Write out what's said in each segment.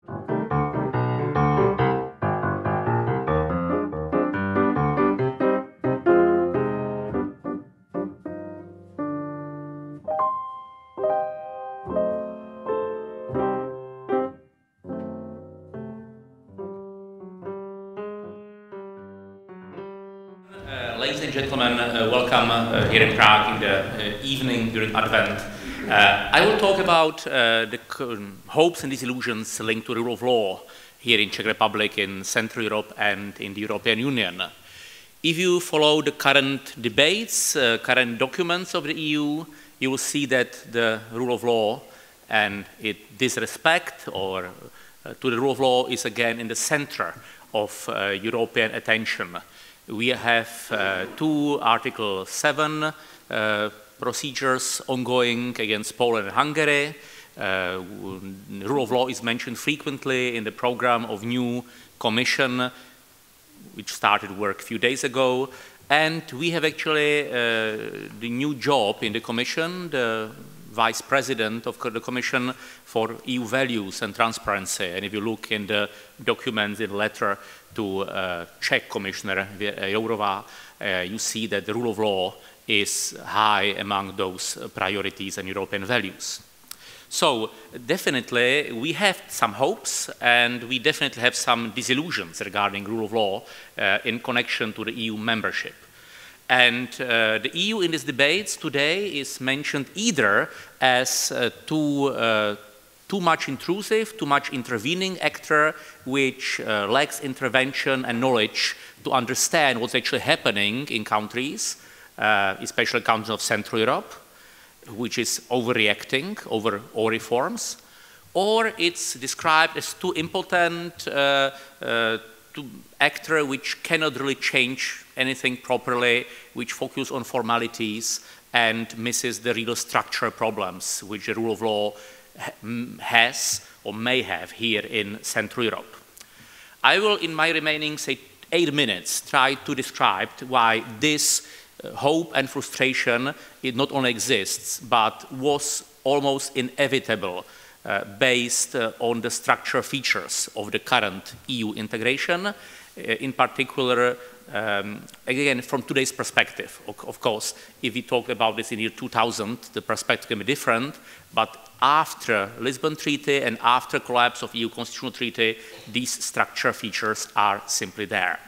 Ladies and gentlemen, welcome here in Prague in the evening during Advent. I will talk about the hopes and disillusions linked to the rule of law here in Czech Republic, in Central Europe and in the European Union. If you follow the current debates, current documents of the EU, you will see that the rule of law and its disrespect or to the rule of law is again in the center of European attention. We have two Article 7 procedures ongoing against Poland and Hungary. The rule of law is mentioned frequently in the program of new commission, which started work a few days ago. And we have actually the new job in the commission, the Vice President of the Commission for EU Values and Transparency. And if you look in the documents in the letter to Czech Commissioner Jourová, you see that the rule of law is high among those priorities and European values. So definitely we have some hopes and we definitely have some disillusions regarding rule of law in connection to the EU membership. And the EU in these debates today is mentioned either as too much intrusive, too much intervening actor, which lacks intervention and knowledge to understand what's actually happening in countries, especially countries of Central Europe, which is overreacting over all reforms, or it's described as too impotent actor which cannot really change anything properly, which focuses on formalities and misses the real structural problems which the rule of law has or may have here in Central Europe. I will, in my remaining, say, 8 minutes, try to describe why this hope and frustration it not only exists, but was almost inevitable based on the structural features of the current EU integration, in particular, again, from today's perspective. Of course, if we talk about this in year 2000, the perspective can be different, but after Lisbon Treaty and after collapse of EU Constitutional Treaty, these structural features are simply there.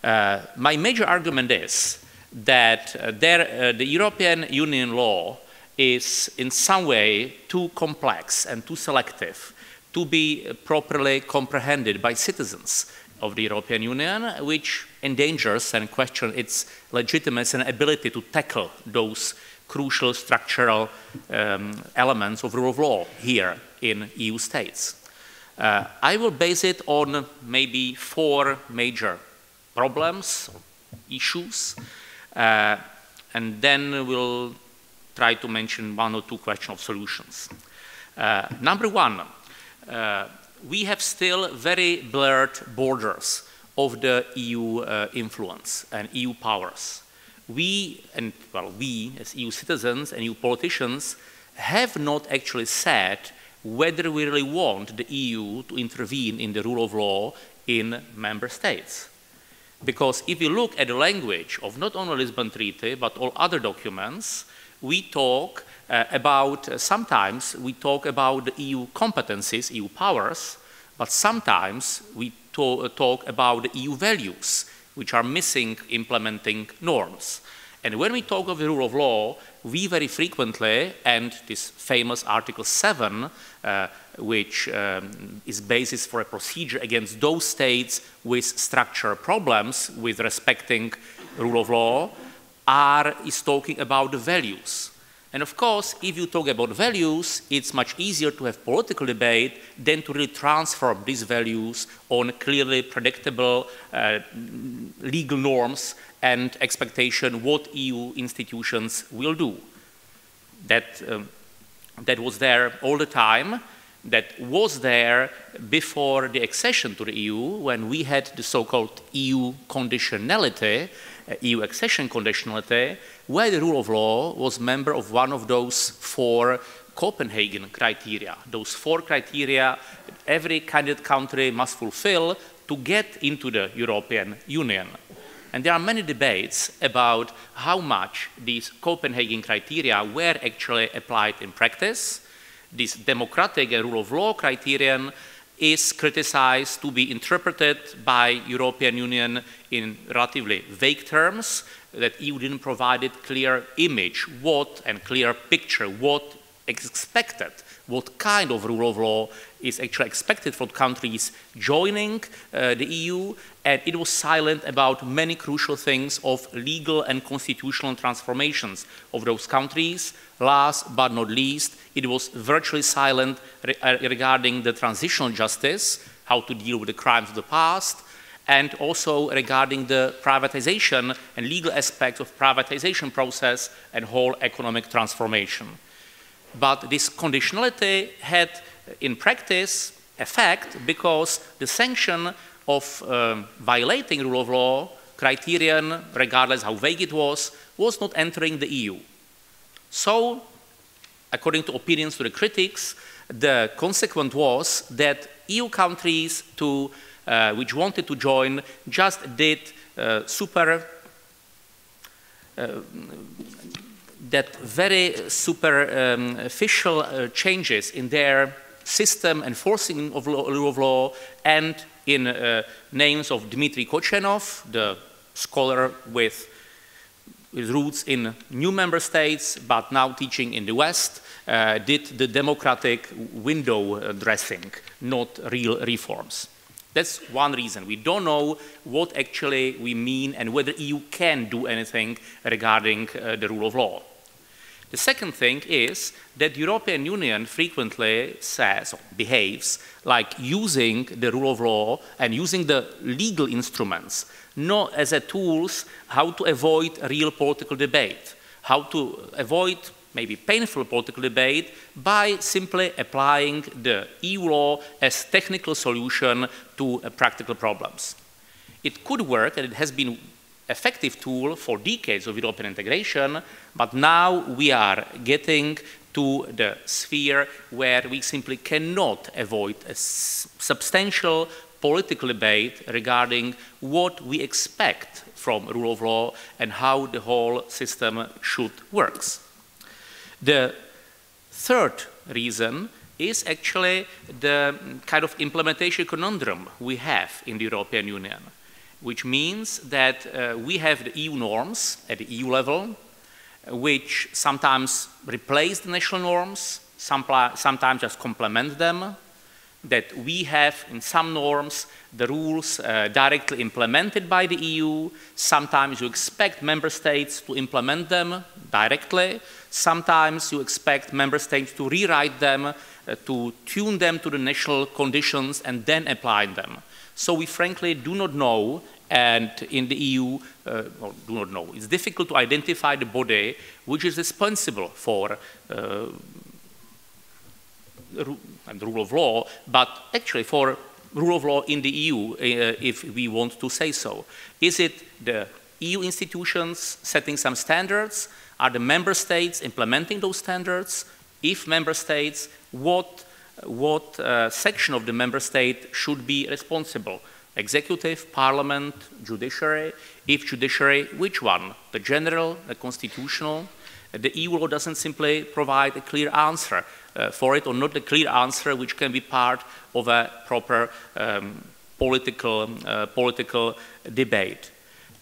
My major argument is that the European Union law is in some way too complex and too selective to be properly comprehended by citizens of the European Union, which endangers and questions its legitimacy and ability to tackle those crucial structural elements of rule of law here in EU states. I will base it on maybe 4 major problems, issues, and then we'll try to mention 1 or 2 questions of solutions. Number 1, we have still very blurred borders of the EU influence and EU powers. We as EU citizens and EU politicians have not actually said whether we really want the EU to intervene in the rule of law in member states. Because if you look at the language of not only Lisbon Treaty, but all other documents, we talk sometimes we talk about the EU competencies, EU powers, but sometimes we talk about the EU values, which are missing implementing norms. And when we talk of the rule of law, we very frequently, and this famous Article 7, which is basis for a procedure against those states with structural problems with respecting rule of law, is talking about the values. And of course, if you talk about values, it's much easier to have political debate than to really transform these values on clearly predictable legal norms and expectation what EU institutions will do. That was there all the time. That was there before the accession to the EU, when we had the so-called EU conditionality, EU accession conditionality, where the rule of law was member of one of those 4 Copenhagen criteria. Those 4 criteria every candidate country must fulfill to get into the European Union. And there are many debates about how much these Copenhagen criteria were actually applied in practice. This democratic and rule of law criterion is criticized to be interpreted by European Union in relatively vague terms, that EU didn't provide a clear image, what, and clear picture, what is expected, what kind of rule of law is actually expected from countries joining the EU, and it was silent about many crucial things of legal and constitutional transformations of those countries. Last but not least, it was virtually silent regarding the transitional justice, how to deal with the crimes of the past, and also regarding the privatization and legal aspects of privatization process and whole economic transformation. But this conditionality had, in practice, effect because the sanction of violating rule of law criterion, regardless how vague it was not entering the EU. So, according to opinions to the critics, the consequence was that EU countries which wanted to join just did very superficial changes in their system enforcing of rule of law, and in names of Dmitry Kochenov, the scholar with roots in new member states, but now teaching in the West, did the democratic window dressing, not real reforms. That's one reason. We don't know what actually we mean and whether EU can do anything regarding the rule of law. The second thing is that the European Union frequently says or behaves like using the rule of law and using the legal instruments not as a tools how to avoid real political debate, how to avoid maybe painful political debate by simply applying the EU law as technical solution to practical problems. It could work, and it has been effective tool for decades of European integration, but now we are getting to the sphere where we simply cannot avoid a substantial political debate regarding what we expect from rule of law and how the whole system should work. The third reason is actually the kind of implementation conundrum we have in the European Union, which means that we have the EU norms at the EU level, which sometimes replace the national norms, sometimes just complement them, that we have in some norms the rules directly implemented by the EU. Sometimes you expect member states to implement them directly. Sometimes you expect member states to rewrite them, to tune them to the national conditions and then apply them. So we frankly do not know, and in the EU, do not know. It's difficult to identify the body which is responsible for the rule of law, but actually for rule of law in the EU, if we want to say so. Is it the EU institutions setting some standards? Are the member states implementing those standards? If member states, what section of the member state should be responsible? Executive, parliament, judiciary? If judiciary, which one? The general, the constitutional? The EU law doesn't simply provide a clear answer for it, or not a clear answer which can be part of a proper political debate.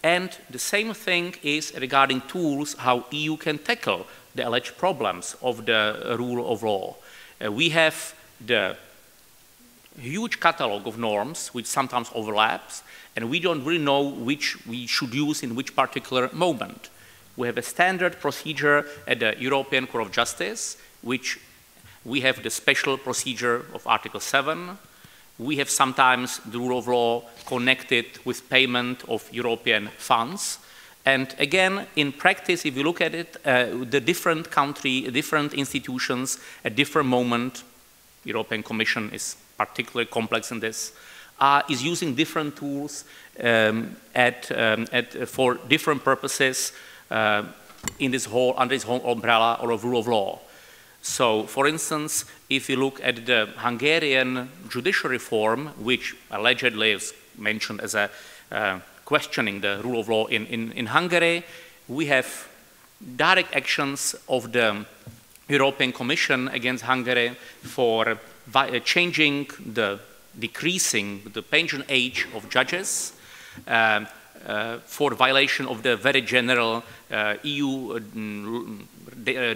And the same thing is regarding tools how EU can tackle the alleged problems of the rule of law. We have the huge catalog of norms which sometimes overlaps, and we don't really know which we should use in which particular moment. We have a standard procedure at the European Court of Justice, which we have the special procedure of Article 7. We have sometimes the rule of law connected with payment of European funds. And again, in practice, if you look at it, the different institutions at different moment, European Commission is particularly complex in this, is using different tools for different purposes under this whole umbrella or of rule of law. So, for instance, if you look at the Hungarian judicial reform, which allegedly is mentioned as a questioning the rule of law in Hungary, we have direct actions of the European Commission against Hungary for decreasing the pension age of judges, for violation of the very general EU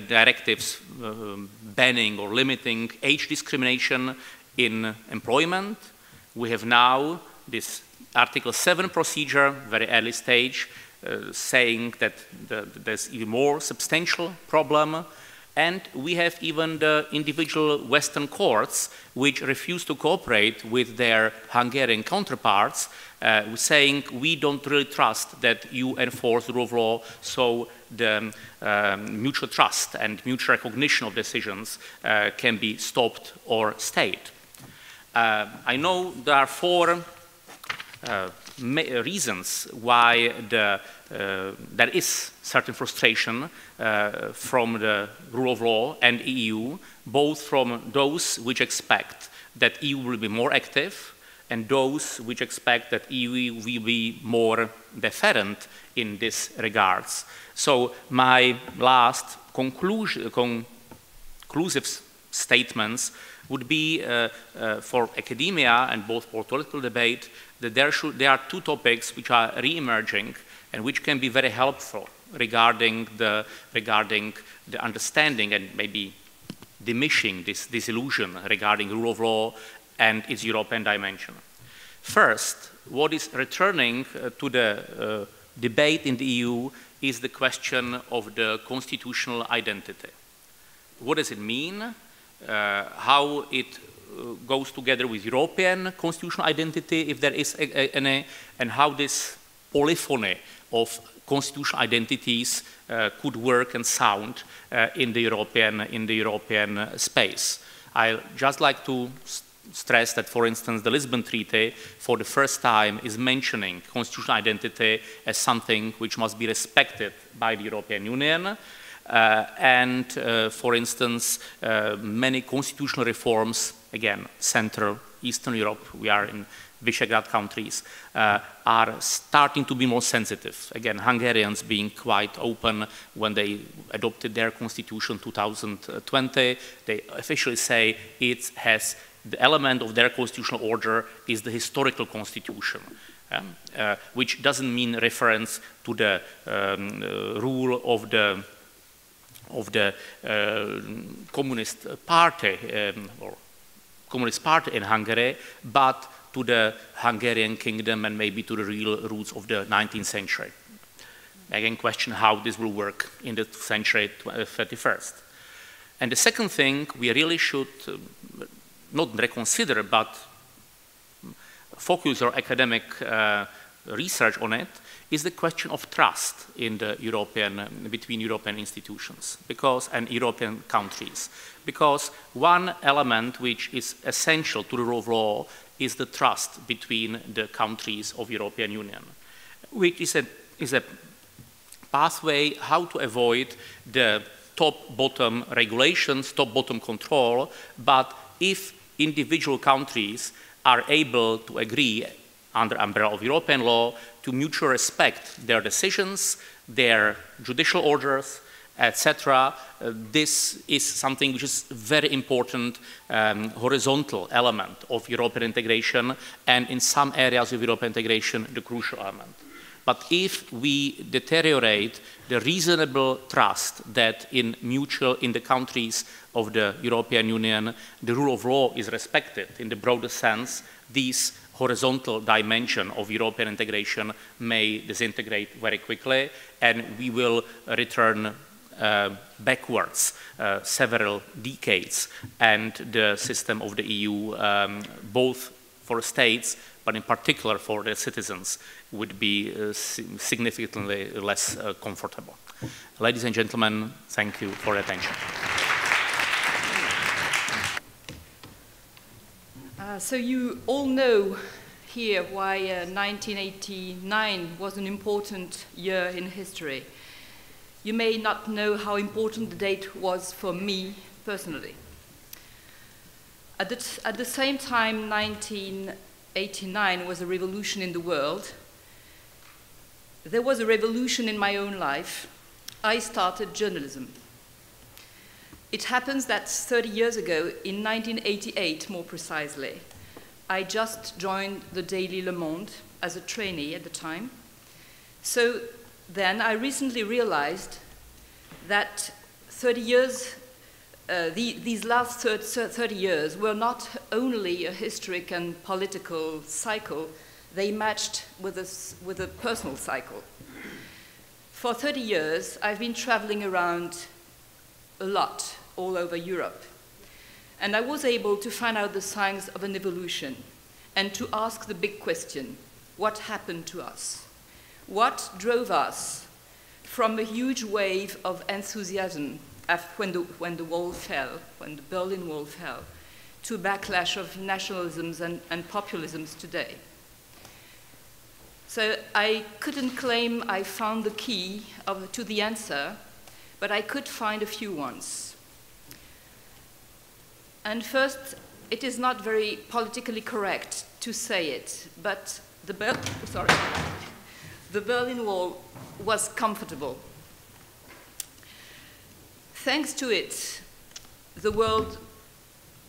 directives banning or limiting age discrimination in employment. We have now this Article 7 procedure, very early stage, saying that there's even more substantial problem. And we have even the individual Western courts which refuse to cooperate with their Hungarian counterparts, saying we don't really trust that you enforce the rule of law, so the mutual trust and mutual recognition of decisions can be stopped or stayed. I know there are four reasons why there is certain frustration from the rule of law and EU, both from those which expect that EU will be more active and those which expect that EU will be more deferent in this regards. So my last conclusive statements would be for academia and both for political debate that there are two topics which are re-emerging and which can be very helpful regarding the understanding and maybe diminishing this disillusion regarding rule of law and its European dimension. First, what is returning to the debate in the EU is the question of the constitutional identity. What does it mean? How it goes together with European constitutional identity, if there is any, and how this polyphony of constitutional identities could work and sound in the European space. I just like to stress that, for instance, the Lisbon Treaty, for the first time, is mentioning constitutional identity as something which must be respected by the European Union. For instance, many constitutional reforms, again, Central, Eastern Europe, we are in Visegrad countries, are starting to be more sensitive. Again, Hungarians being quite open when they adopted their constitution 2020, they officially say it has the element of their constitutional order is the historical constitution. Which doesn't mean reference to the rule of the Communist Party or Communist Party in Hungary, but to the Hungarian kingdom and maybe to the real roots of the 19th century. Again, question how this will work in the century 31st. And the second thing we really should not reconsider, but focus our academic research on it, is the question of trust in the between European institutions and European countries. Because one element which is essential to the rule of law is the trust between the countries of European Union, which is a pathway how to avoid the top-bottom regulations, top-bottom control, but if individual countries are able to agree under umbrella of European law to mutually respect their decisions, their judicial orders, etc. This is something which is very important horizontal element of European integration, and in some areas of European integration, the crucial element. But if we deteriorate the reasonable trust that in the countries of the European Union, the rule of law is respected in the broader sense, these horizontal dimension of European integration may disintegrate very quickly, and we will return backwards several decades, and the system of the EU, both for states, but in particular for their citizens, would be significantly less comfortable. Ladies and gentlemen, thank you for your attention. So you all know here why 1989 was an important year in history. You may not know how important the date was for me, personally. At the same time, 1989 was a revolution in the world. There was a revolution in my own life. I started journalism. It happens that 30 years ago, in 1988 more precisely, I just joined the daily Le Monde as a trainee at the time. So then I recently realized that 30 years, these last 30 years were not only a historic and political cycle, they matched with a personal cycle. For 30 years, I've been traveling around a lot all over Europe. And I was able to find out the signs of an evolution and to ask the big question, what happened to us? What drove us from a huge wave of enthusiasm when the wall fell, when the Berlin Wall fell, to a backlash of nationalisms and populisms today? So I couldn't claim I found the key to the answer, but I could find a few ones. And first, it is not very politically correct to say it, but the Berlin Wall was comfortable. Thanks to it, the world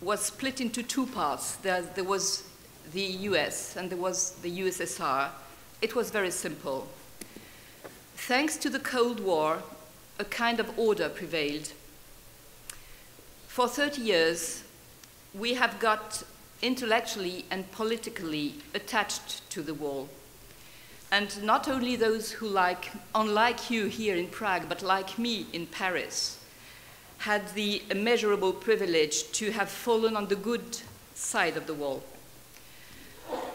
was split into two parts. There was the US and there was the USSR. It was very simple. Thanks to the Cold War, a kind of order prevailed. For 30 years, we have got intellectually and politically attached to the wall. And not only those who, unlike you here in Prague, but like me in Paris, had the immeasurable privilege to have fallen on the good side of the wall.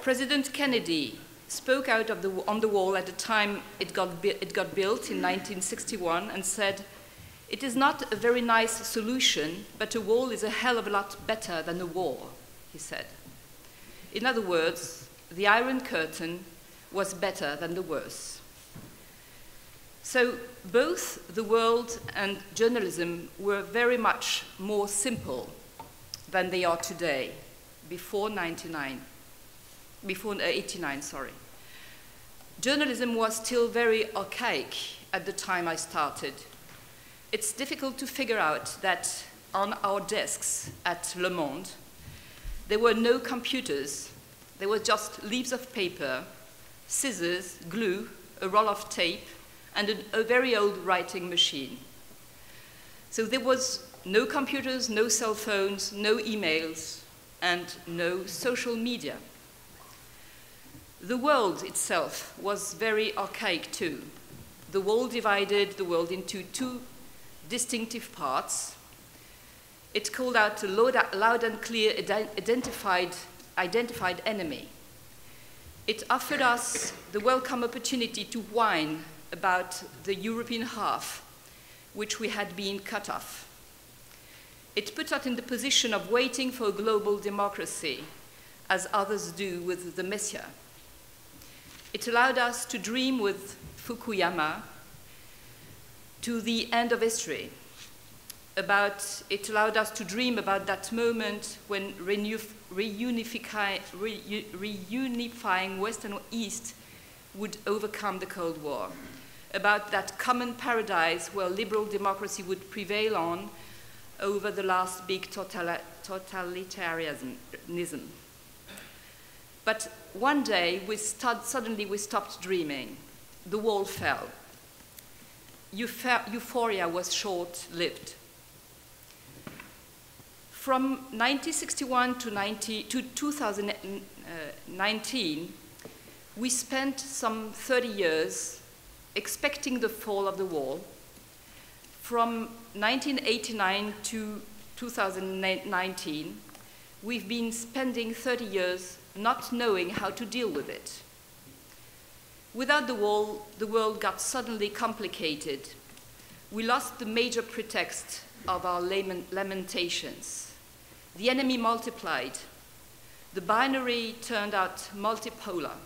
President Kennedy spoke out on the wall at the time it got built in 1961 and said, "It is not a very nice solution, but a wall is a hell of a lot better than a war," he said. In other words, the Iron Curtain was better than the worse. So both the world and journalism were very much more simple than they are today, before 89, sorry. Journalism was still very archaic at the time I started. It's difficult to figure out that on our desks at Le Monde, there were no computers. There were just leaves of paper, scissors, glue, a roll of tape, and a very old writing machine. So there was no computers, no cell phones, no emails, and no social media. The world itself was very archaic too. The wall divided the world into two distinctive parts. It called out a loud and clear identified enemy. It offered us the welcome opportunity to whine about the European half, which we had been cut off. It put us in the position of waiting for a global democracy, as others do with the Messiah. It allowed us to dream with Fukuyama to the end of history. It allowed us to dream about that moment when reunifying West and East would overcome the Cold War, about that common paradise where liberal democracy would prevail on over the last big totalitarianism. But one day, suddenly we stopped dreaming. The wall fell. Euphoria was short-lived. From 1961 to 2019, we spent some 30 years expecting the fall of the wall. From 1989 to 2019, we've been spending 30 years not knowing how to deal with it. Without the wall, the world got suddenly complicated. We lost the major pretext of our lamentations. The enemy multiplied. The binary turned out multipolar.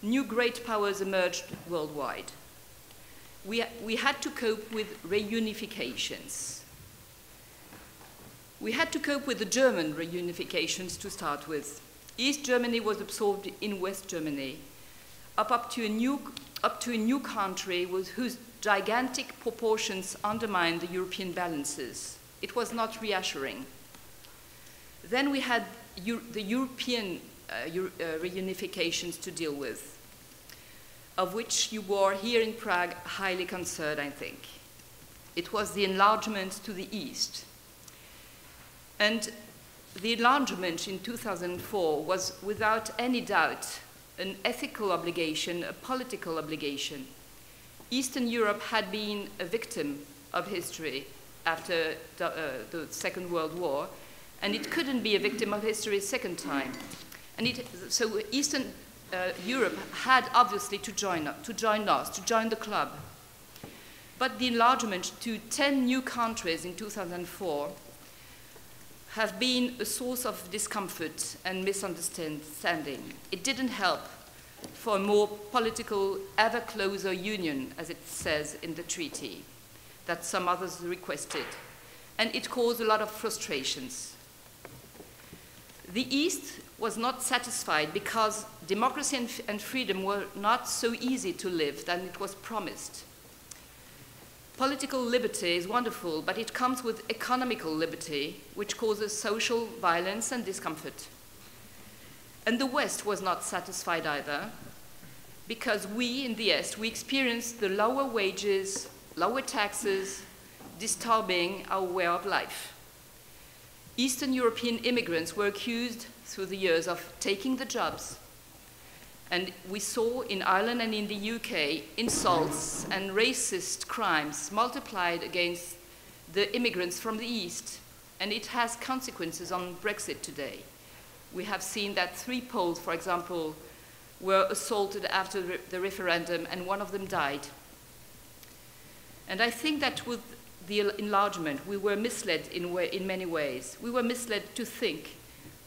New great powers emerged worldwide. We had to cope with reunifications. We had to cope with the German reunifications to start with. East Germany was absorbed in West Germany, up to a new country whose gigantic proportions undermined the European balances. It was not reassuring. Then we had the European reunifications to deal with, of which you were here in Prague highly concerned, I think. It was the enlargement to the east. And the enlargement in 2004 was without any doubt an ethical obligation, a political obligation. Eastern Europe had been a victim of history after the Second World War, and it couldn't be a victim of history a second time. And so Eastern Europe had obviously to join the club. But the enlargement to 10 new countries in 2004 have been a source of discomfort and misunderstanding. It didn't help for a more political, ever closer union, as it says in the treaty, that some others requested. And it caused a lot of frustrations. The East was not satisfied because democracy and freedom were not so easy to live than it was promised. Political liberty is wonderful, but it comes with economical liberty, which causes social violence and discomfort. And the West was not satisfied either, because we in the East, we experienced the lower wages, lower taxes, disturbing our way of life. Eastern European immigrants were accused through the years of taking the jobs. And we saw in Ireland and in the UK insults and racist crimes multiplied against the immigrants from the East. And it has consequences on Brexit today. We have seen that 3 Poles, for example, were assaulted after the referendum, and one of them died. And I think that with the enlargement, we were misled in many ways. We were misled to think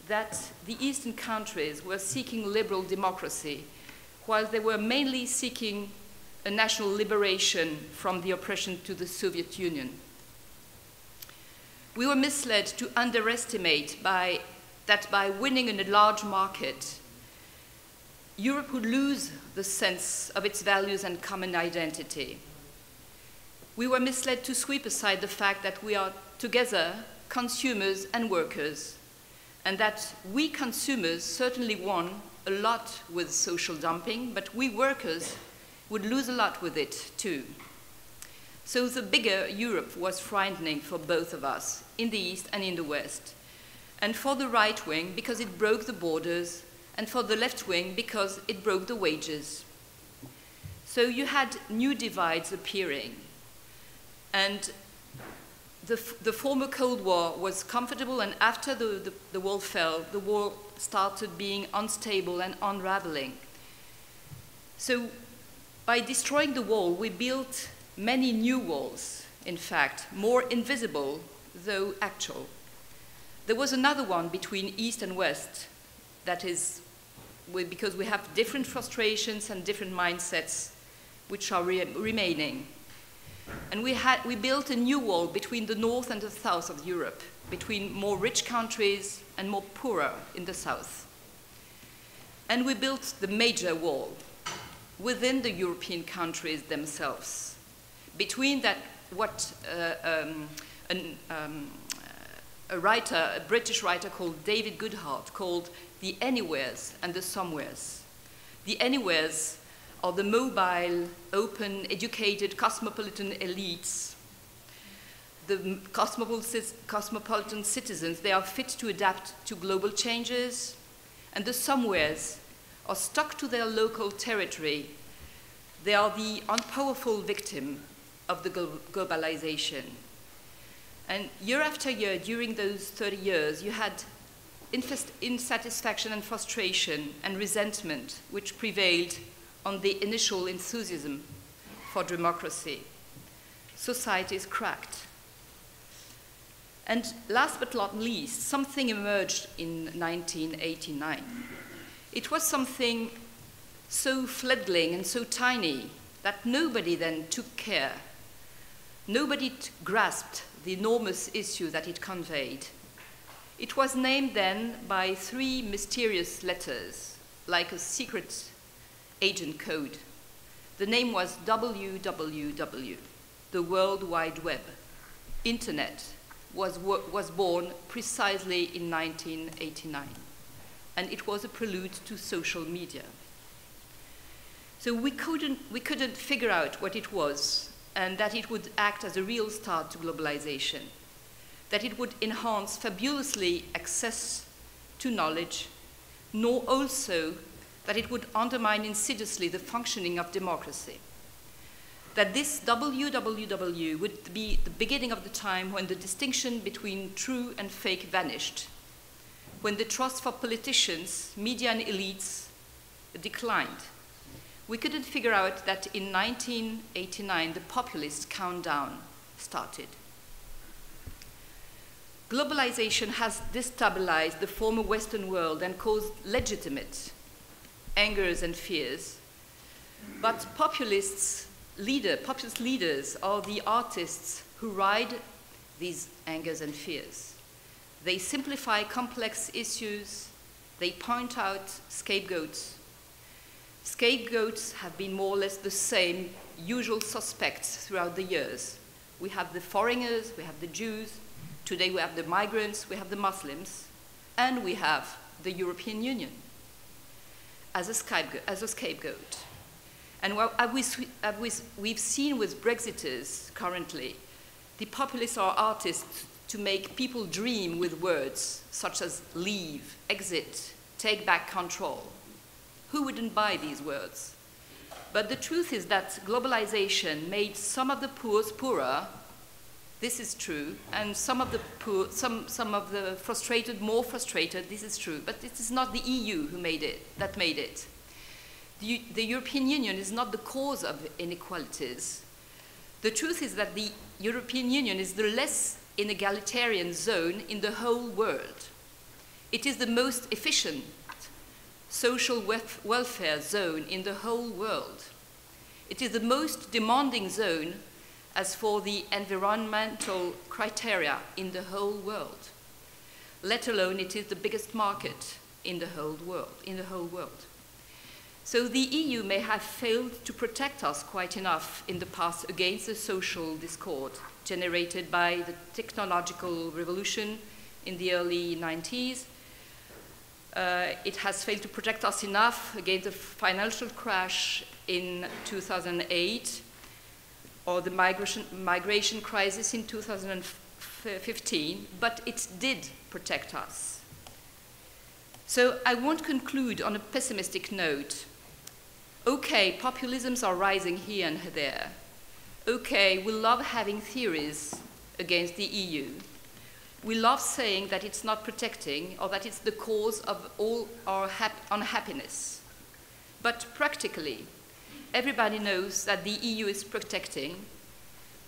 that the Eastern countries were seeking liberal democracy, while they were mainly seeking a national liberation from the oppression to the Soviet Union. We were misled to underestimate that by winning in a large market, Europe would lose the sense of its values and common identity. We were misled to sweep aside the fact that we are together consumers and workers, and that we consumers certainly won a lot with social dumping, but we workers would lose a lot with it too. So the bigger Europe was frightening for both of us, in the East and in the West. And for the right wing, because it broke the borders, and for the left wing, because it broke the wages. So you had new divides appearing. And the former Cold War was comfortable, and after the wall fell, the war started being unstable and unraveling. So by destroying the wall, we built many new walls, in fact, more invisible, though actual. There was another one between East and West, that is, because we have different frustrations and different mindsets which are remaining. And we built a new wall between the north and the south of Europe, between more rich countries and more poorer in the south. And we built the major wall within the European countries themselves, between that what a British writer called David Goodhart called the anywheres and the somewheres. The anywheres are the mobile, open, educated, cosmopolitan elites. The cosmopolitan citizens, they are fit to adapt to global changes, and the somewheres are stuck to their local territory. They are the unpowerful victim of the globalization. And year after year, during those 30 years, you had insatisfaction and frustration and resentment which prevailed on the initial enthusiasm for democracy. Societies cracked. And last but not least, something emerged in 1989. It was something so fledgling and so tiny that nobody then took care. Nobody grasped the enormous issue that it conveyed. It was named then by 3 mysterious letters, like a secret agent code. The name was WWW, the World Wide Web. Internet was born precisely in 1989, and it was a prelude to social media. So we couldn't figure out what it was, and that it would act as a real start to globalization, that it would enhance fabulously access to knowledge, nor also that it would undermine insidiously the functioning of democracy. That this WWW would be the beginning of the time when the distinction between true and fake vanished, when the trust for politicians, media, and elites declined. We couldn't figure out that in 1989 the populist countdown started. Globalization has destabilized the former Western world and caused legitimate angers and fears. But populist leaders are the artists who ride these angers and fears. They simplify complex issues. They point out scapegoats. Scapegoats have been more or less the same usual suspects throughout the years. We have the foreigners, we have the Jews, today we have the migrants, we have the Muslims, and we have the European Union as a scapegoat. And we've seen with Brexiters currently, the populists are artists to make people dream with words such as leave, exit, take back control. Who wouldn't buy these words? But the truth is that globalization made some of the poor poorer. This is true, and some of the poor, some of the frustrated more frustrated. This is true, but it is not the EU who made it. The European Union is not the cause of inequalities. The truth is that the European Union is the less inegalitarian zone in the whole world. It is the most efficient social welfare zone in the whole world. It is the most demanding zone as for the environmental criteria in the whole world, let alone it is the biggest market in the whole world. So the EU may have failed to protect us quite enough in the past against the social discord generated by the technological revolution in the early 90s. It has failed to protect us enough against the financial crash in 2008 or the migration crisis in 2015, but it did protect us. So I won't conclude on a pessimistic note. Okay, populisms are rising here and there. Okay, we love having theories against the EU. We love saying that it's not protecting or that it's the cause of all our unhappiness. But practically, everybody knows that the EU is protecting.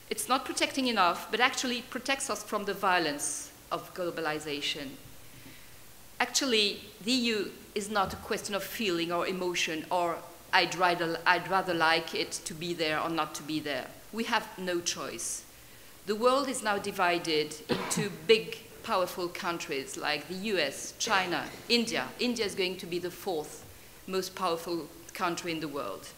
It's not protecting enough, but actually it protects us from the violence of globalization. Actually, the EU is not a question of feeling or emotion or I'd rather like it to be there or not to be there. We have no choice. The world is now divided into big, powerful countries like the US, China, India. India is going to be the 4th most powerful country in the world.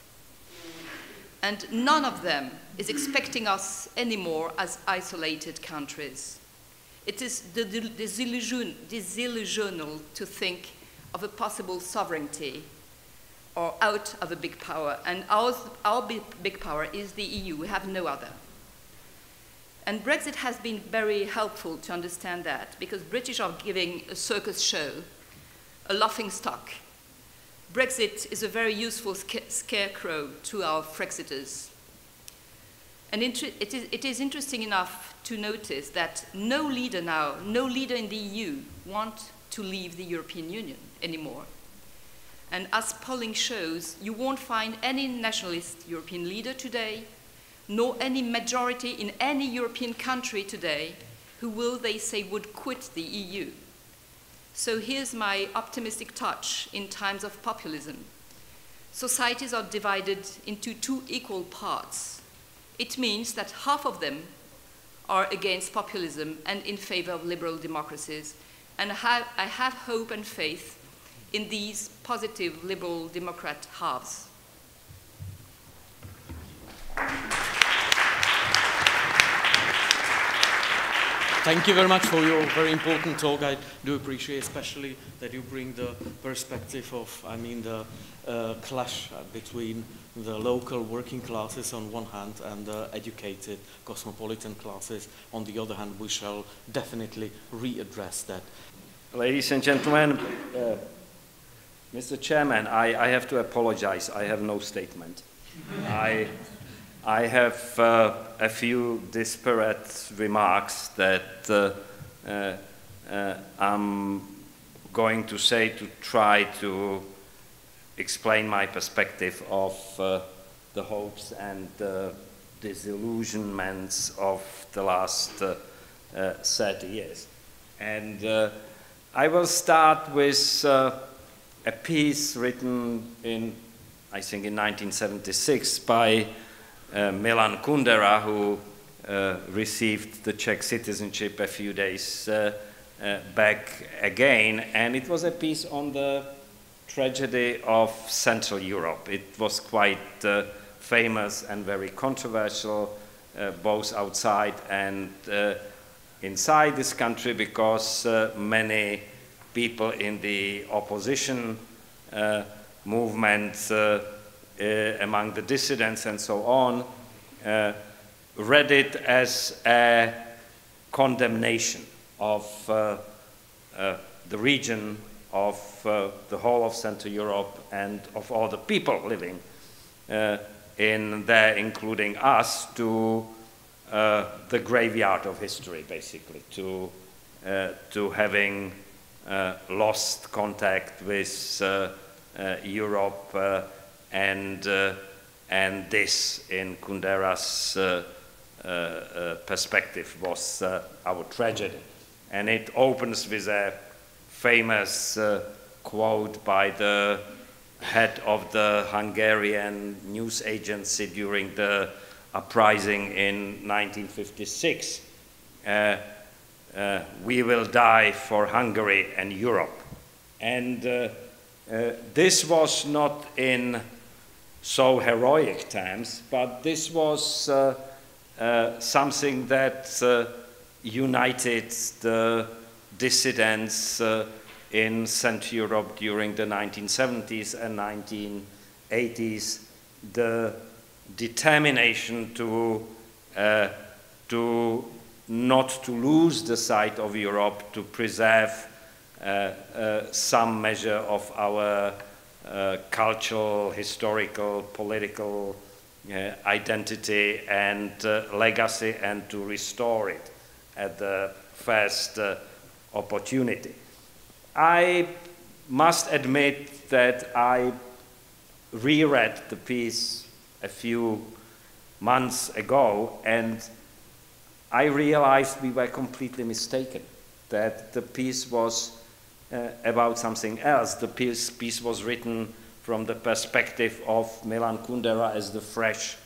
And none of them is expecting us anymore as isolated countries. It is disillusional to think of a possible sovereignty or out of a big power. And our big power is the EU. We have no other. And Brexit has been very helpful to understand that, because British are giving a circus show, a laughing stock. Brexit is a very useful scarecrow to our Frexiters. And it is interesting enough to notice that no leader in the EU wants to leave the European Union anymore. And as polling shows, you won't find any nationalist European leader today, nor any majority in any European country today who will, they say, would quit the EU. So here's my optimistic touch in times of populism. Societies are divided into 2 equal parts. It means that half of them are against populism and in favor of liberal democracies, and I have hope and faith in these positive liberal democrat halves. Thank you very much for your very important talk. I do appreciate especially that you bring the perspective of, I mean, the clash between the local working classes on one hand and the educated cosmopolitan classes on the other hand. We shall definitely readdress that. Ladies and gentlemen, Mr. Chairman, I have to apologize. I have no statement. I have a few disparate remarks that I'm going to say to try to explain my perspective of the hopes and disillusionments of the last 30 years. And I will start with a piece written in, I think, in 1976 by Milan Kundera, who received the Czech citizenship a few days back again, and it was a piece on the tragedy of Central Europe. It was quite famous and very controversial, both outside and inside this country, because many people in the opposition movement, among the dissidents and so on, read it as a condemnation of the region, of the whole of Central Europe, and of all the people living in there, including us, to the graveyard of history, basically, to having lost contact with Europe, and this, in Kundera's perspective, was our tragedy. And it opens with a famous quote by the head of the Hungarian news agency during the uprising in 1956. We will die for Hungary and Europe. And this was not in so heroic terms, but this was something that united the dissidents in Central Europe during the 1970s and 1980s, the determination to not to lose the sight of Europe, to preserve some measure of our cultural, historical, political identity and legacy, and to restore it at the first opportunity. I must admit that I reread the piece a few months ago, and I realized we were completely mistaken, that the piece was about something else. The piece was written from the perspective of Milan Kundera as the fresh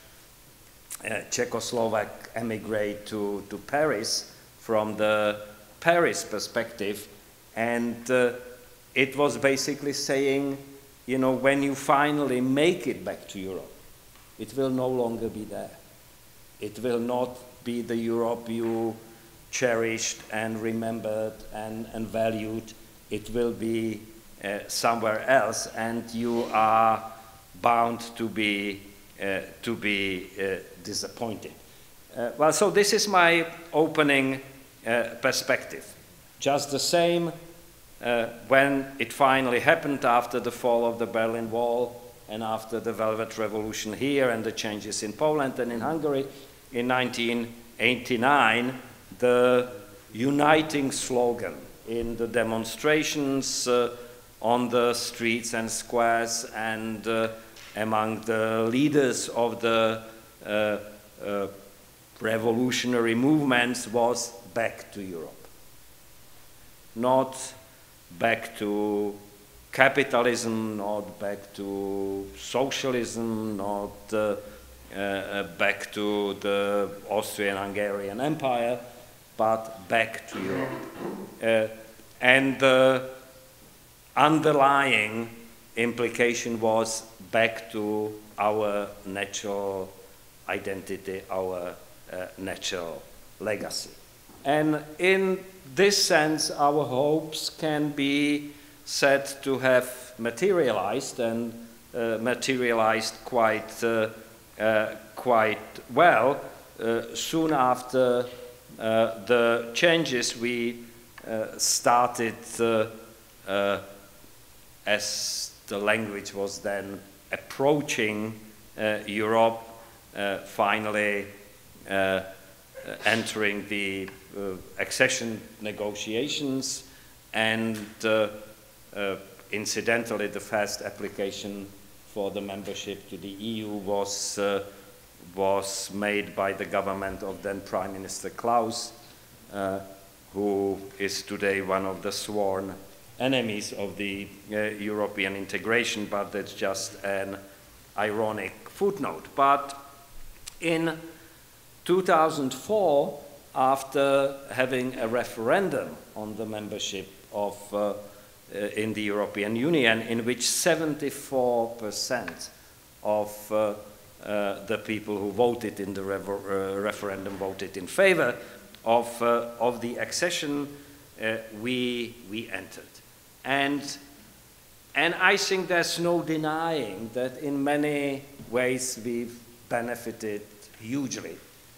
Czechoslovak emigrant to Paris, from the Paris perspective, and it was basically saying, you know, when you finally make it back to Europe, it will no longer be there. It will not be the Europe you cherished and remembered and valued. It will be somewhere else, and you are bound to be disappointed. Well, so this is my opening perspective. Just the same, when it finally happened after the fall of the Berlin Wall and after the Velvet Revolution here and the changes in Poland and in Hungary in 1989, the uniting slogan in the demonstrations on the streets and squares and among the leaders of the revolutionary movements was back to Europe. Not back to capitalism, not back to socialism, not back to the Austrian-Hungarian Empire, but back to Europe. And the underlying implication was back to our natural identity, our natural legacy. And in this sense, our hopes can be said to have materialized, and materialized quite well soon after the changes we started as the language was then approaching Europe, finally entering the accession negotiations, and incidentally the first application for the membership to the EU was made by the government of then Prime Minister Klaus, who is today one of the sworn enemies of the European integration, but that's just an ironic footnote. But in 2004, after having a referendum on the membership of in the European Union, in which 74% of the people who voted in the referendum voted in favor of the accession, we entered. And I think there's no denying that in many ways we've benefited hugely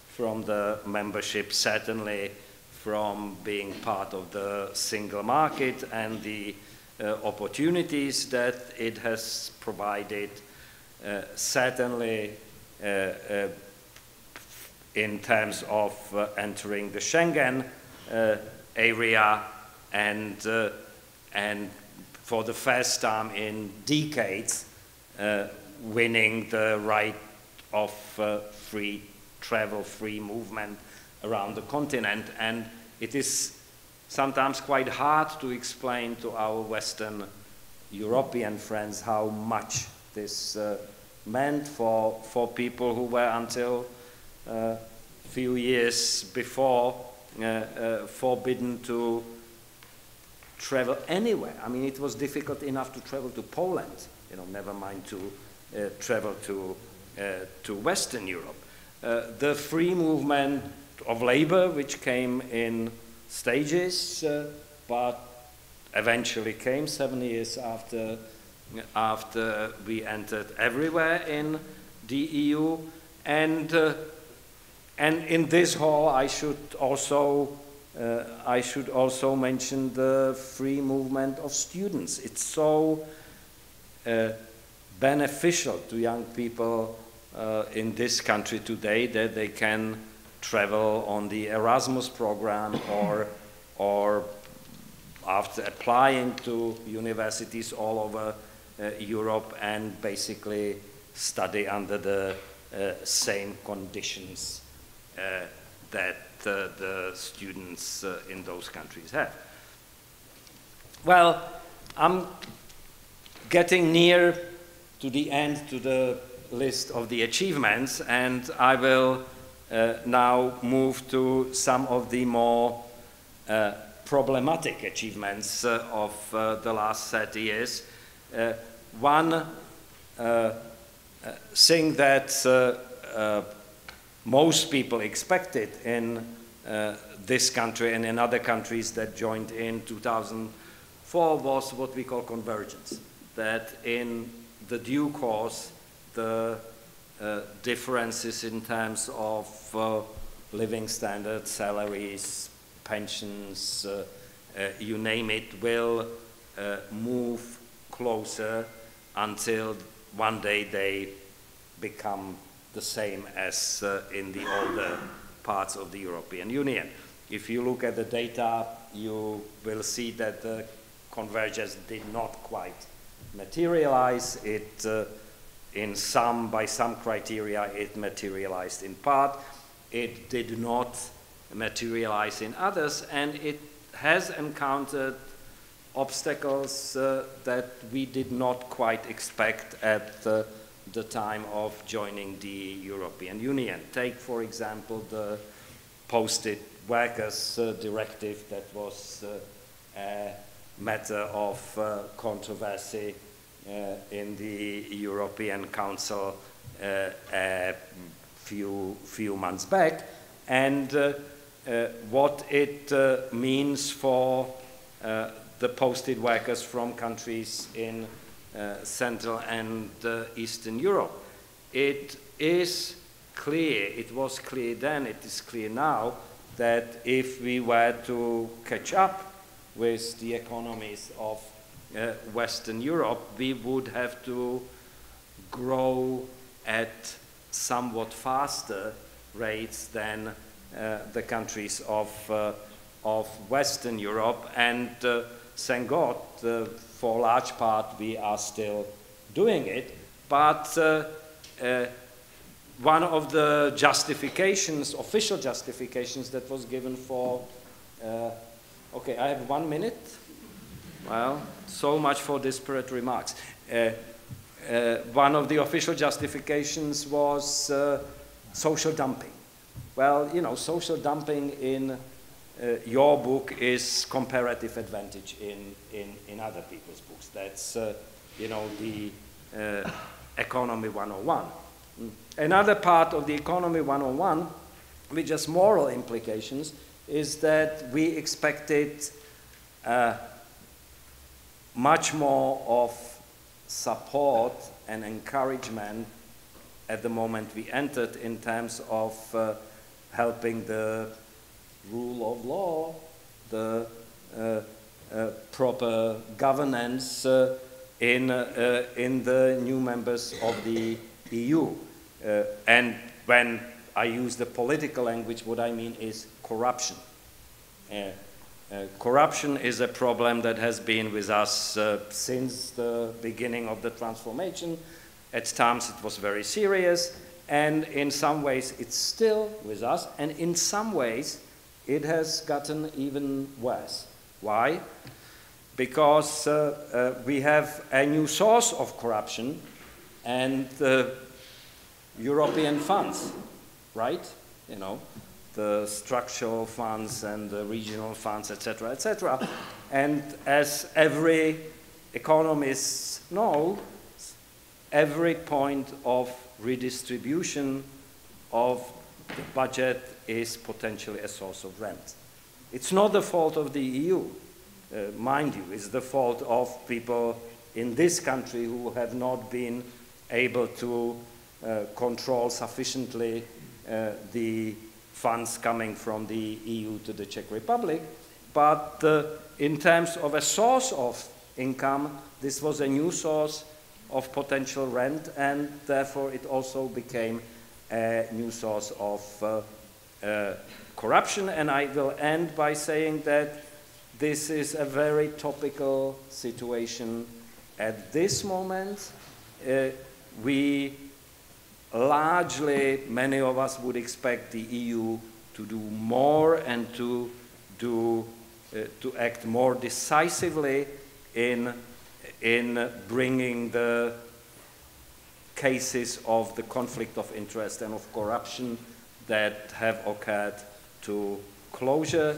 from the membership, certainly from being part of the single market and the opportunities that it has provided, certainly in terms of entering the Schengen area, and for the first time in decades winning the right of free travel, free movement around the continent. And it is sometimes quite hard to explain to our Western European friends how much this meant for people who were until a few years before forbidden to travel anywhere. I mean, it was difficult enough to travel to Poland, you know, never mind to travel to Western Europe. The free movement of labor, which came in stages, but eventually came 7 years after we entered everywhere in the EU, and in this hall I should also mention the free movement of students. It's so beneficial to young people in this country today that they can travel on the Erasmus program, or after applying to universities all over Europe, and basically study under the same conditions that the students in those countries have. Well, I'm getting near to the end to the list of the achievements, and I will now move to some of the more problematic achievements of the last 30 years. One thing that most people expected in this country and in other countries that joined in 2004 was what we call convergence. That in the due course, the differences in terms of living standards, salaries, pensions, you name it, will move closer until one day they become the same as in the older parts of the European Union. If you look at the data, you will see that the convergence did not quite materialize. It by some criteria, it materialized in part. It did not materialize in others, and it has encountered obstacles that we did not quite expect at the time of joining the European Union. Take, for example, the posted workers directive that was a matter of controversy in the European Council a few months back, and what it means for the posted workers from countries in Central and Eastern Europe. It is clear, it was clear then, it is clear now, that if we were to catch up with the economies of Western Europe, we would have to grow at somewhat faster rates than the countries of Western Europe, and thank God, for a large part we are still doing it, but one of the justifications, official justifications that was given for, okay, I have 1 minute. Well, so much for disparate remarks. One of the official justifications was social dumping. Well, you know, social dumping in your book is comparative advantage in other people's books. That's, you know, the Economy 101. Another part of the Economy 101, which has moral implications, is that we expected much more of support and encouragement at the moment we entered in terms of helping the rule of law, the proper governance in the new members of the EU. And when I use the political language, what I mean is corruption. Corruption is a problem that has been with us since the beginning of the transformation. At times it was very serious, and in some ways it's still with us, and in some ways it has gotten even worse. Why? Because we have a new source of corruption, and European funds, right? You know, the structural funds and the regional funds, etc., etc. And as every economist knows, every point of redistribution of the budget is potentially a source of rent. It's not the fault of the EU, mind you, it's the fault of people in this country who have not been able to control sufficiently the funds coming from the EU to the Czech Republic. But in terms of a source of income, this was a new source of potential rent, and therefore it also became a new source of corruption. And I will end by saying that this is a very topical situation at this moment. We largely, many of us would expect the EU to do more and to act more decisively in bringing the cases of the conflict of interest and of corruption that have occurred to closure.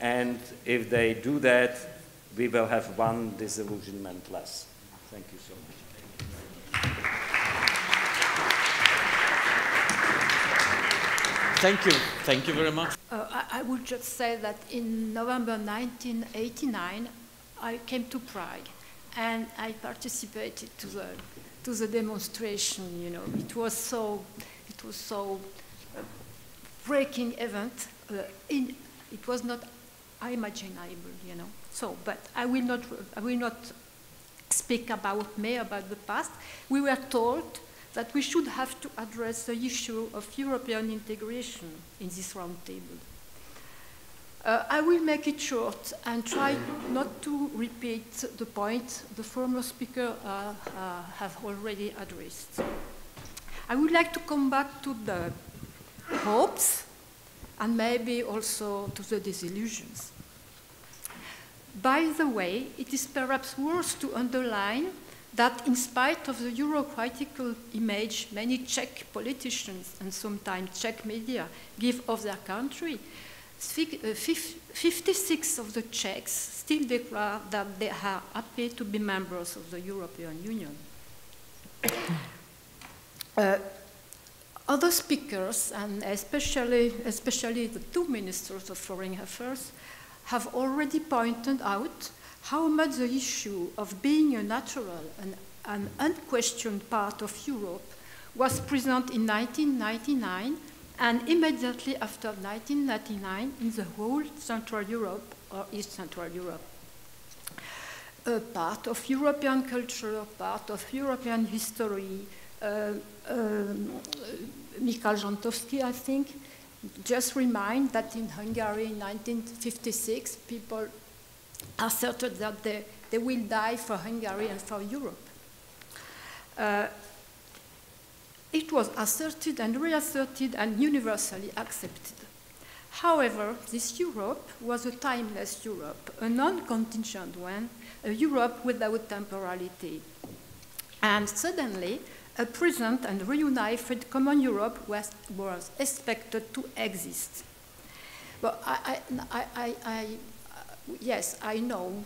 And if they do that, we will have one disillusionment less. Thank you so much. Thank you. Thank you very much. I would just say that in November 1989, I came to Prague, and I participated to the demonstration. You know, it was so breaking event. It was not imaginable, you know. So, but I will not speak about the past. We were told that we should have to address the issue of European integration in this roundtable. I will make it short and try not to repeat the point the former speaker have already addressed. I would like to come back to the hopes and maybe also to the disillusions. By the way, it is perhaps worth to underline that in spite of the Euro-critical image many Czech politicians and sometimes Czech media give of their country, 56 of the Czechs still declare that they are happy to be members of the European Union. Other speakers, and especially the two ministers of foreign affairs, have already pointed out how much the issue of being a natural and an unquestioned part of Europe was present in 1999 and immediately after 1999 in the whole Central Europe or East Central Europe. A part of European culture, part of European history. Michal Žantovský, I think, just remind that in Hungary in 1956, people asserted that they will die for Hungary and for Europe. It was asserted and reasserted and universally accepted. However, this Europe was a timeless Europe, a non-contingent one, a Europe without temporality. And suddenly, a present and reunified common Europe was expected to exist. But yes, I know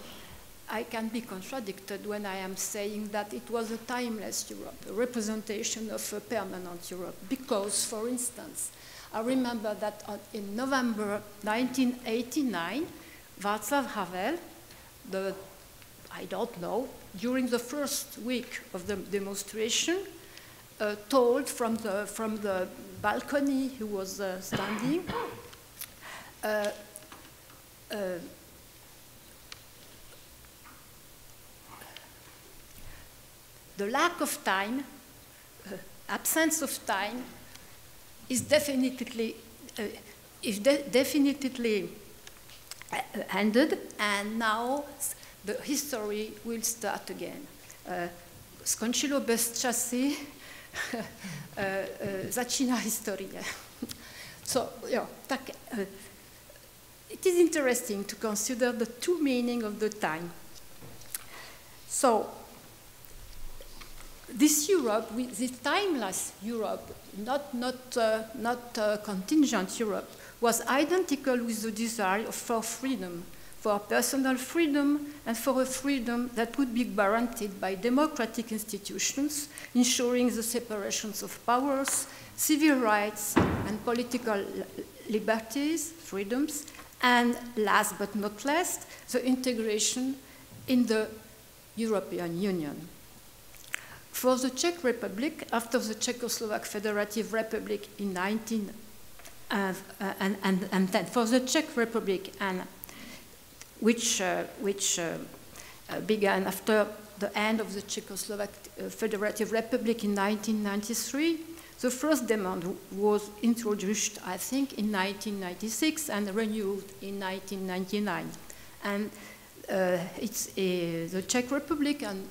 I can be contradicted when I am saying that it was a timeless Europe, a representation of a permanent Europe. Because, for instance, I remember that in November 1989, Václav Havel, I don't know, during the first week of the demonstration, told from the balcony he was standing, the lack of time, absence of time, is definitely ended, and now the history will start again. Skončilo bez časy, začíná historie. So, it is interesting to consider the two meanings of the time. So, this Europe, this timeless Europe, not contingent Europe, was identical with the desire for freedom, for personal freedom, and for a freedom that would be guaranteed by democratic institutions, ensuring the separations of powers, civil rights, and political liberties, freedoms, and last but not least, the integration in the European Union. For the Czech Republic, after the Czechoslovak Federative Republic in and then for the Czech Republic, and which began after the end of the Czechoslovak Federative Republic in 1993, the first demand was introduced, I think, in 1996 and renewed in 1999. And the Czech Republic and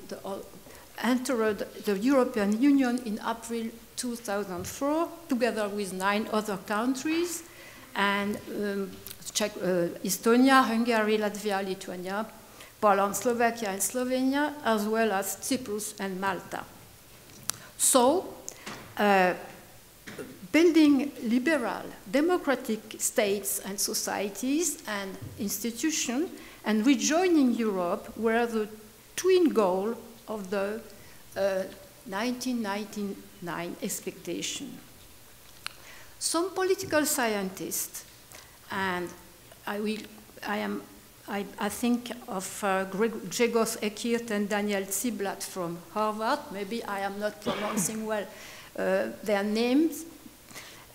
entered the European Union in April 2004, together with 9 other countries, and Estonia, Hungary, Latvia, Lithuania, Poland, Slovakia, and Slovenia, as well as Cyprus and Malta. So, building liberal, democratic states and societies and institutions, and rejoining Europe were the twin goals of the 1999 expectation. Some political scientists, and I think of Grzegorz Ekirt and Daniel Ziblatt from Harvard, maybe I am not pronouncing well their names,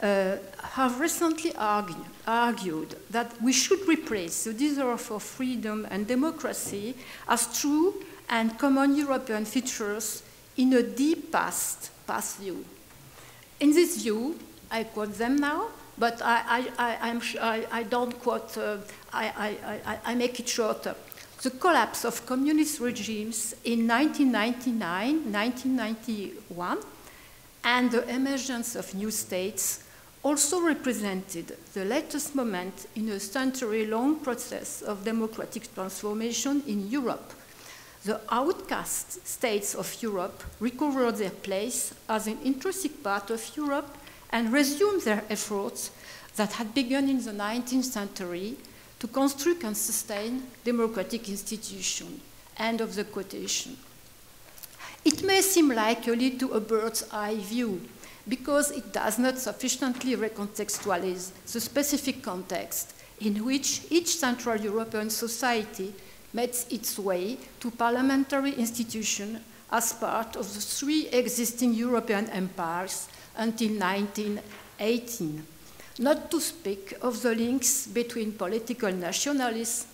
have recently argued that we should replace the desire for freedom and democracy as true and common European features in a deep past view. In this view, I quote them now, but I don't quote, I make it shorter. The collapse of communist regimes in 1999, 1991, and the emergence of new states also represented the latest moment in a century-long process of democratic transformation in Europe. The outcast states of Europe recovered their place as an intrinsic part of Europe and resumed their efforts that had begun in the 19th century to construct and sustain democratic institutions. End of the quotation. It may seem likely to a bird's eye view because it does not sufficiently recontextualize the specific context in which each Central European society makes its way to parliamentary institutions as part of the three existing European empires until 1918. Not to speak of the links between political nationalism,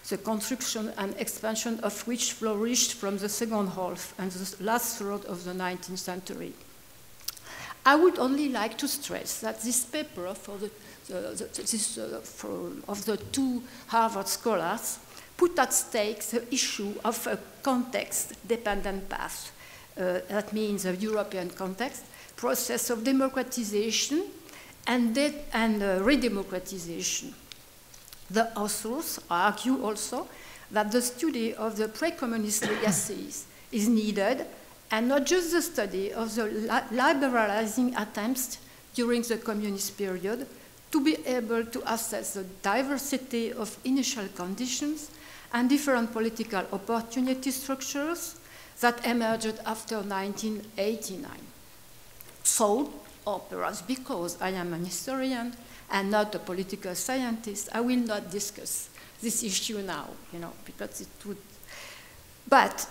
the construction and expansion of which flourished from the second half and the last third of the 19th century. I would only like to stress that this paper of the two Harvard scholars put at stake the issue of a context-dependent path. That means a European context, process of democratization and redemocratization. The authors argue also that the study of the pre-communist legacies is needed, and not just the study of the liberalizing attempts during the communist period to be able to assess the diversity of initial conditions and different political opportunity structures that emerged after 1989. So, or perhaps because I am an historian and not a political scientist, I will not discuss this issue now, because it would. But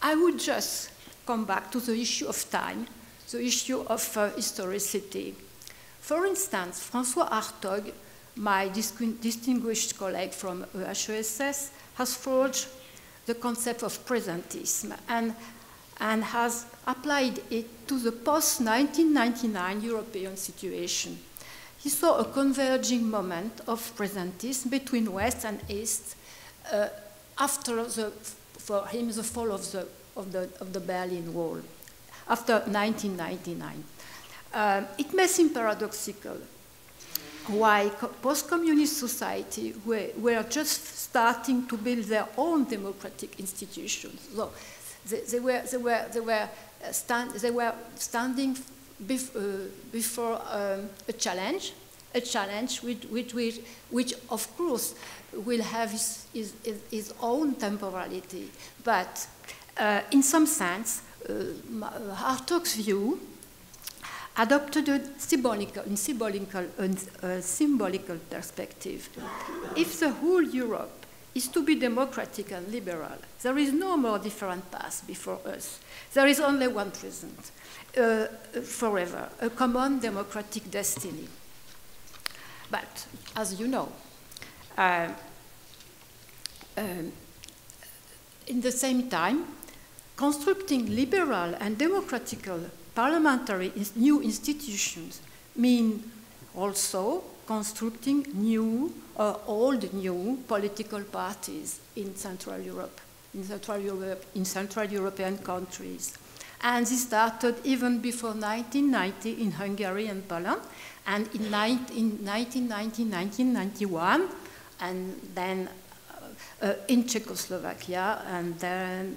I would just come back to the issue of time, the issue of historicity. For instance, François Hartog, my distinguished colleague from EHESS, has forged the concept of presentism and has applied it to the post-1999 European situation. He saw a converging moment of presentism between West and East after, for him, the fall of the Berlin Wall, after 1999. It may seem paradoxical why post-communist society were just starting to build their own democratic institutions. So they were standing before a challenge which of course will have its own temporality. But in some sense, Hartog's view adopted a symbolical perspective. If the whole Europe is to be democratic and liberal, there is no more different path before us. There is only one present, forever, a common democratic destiny. But, as you know, in the same time, constructing liberal and democratical parliamentary new institutions mean also constructing new or old new political parties in Central Europe, in Central European countries. And this started even before 1990 in Hungary and Poland, and in 1990, 1991, and then in Czechoslovakia, and then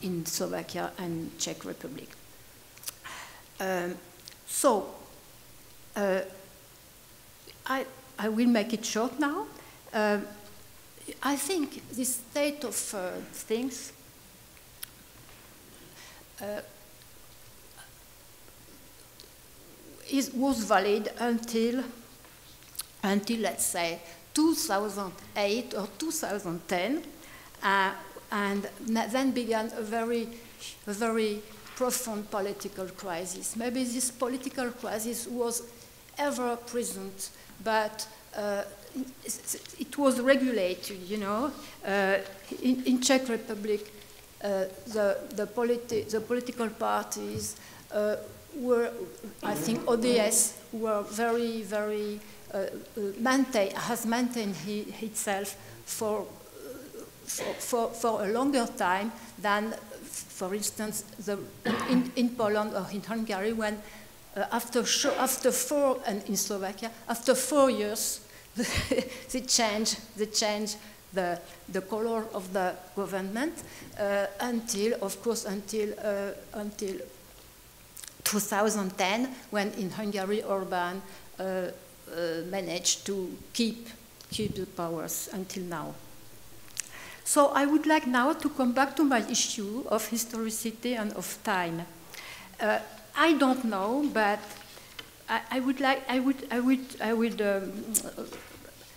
in Slovakia and Czech Republic. I will make it short now. I think this state of things was valid until let's say 2008 or 2010, and then began a very profound political crisis. Maybe this political crisis was ever present, but it was regulated, in Czech Republic, the political parties were, I think, ODS were has maintained itself for a longer time than, for instance, in Poland or in Hungary, when after 4, and in Slovakia, after 4 years, they change the color of the government until 2010. 2010, when in Hungary Orban managed to keep the powers until now. So I would like now to come back to my issue of historicity and of time. I don't know, but I would,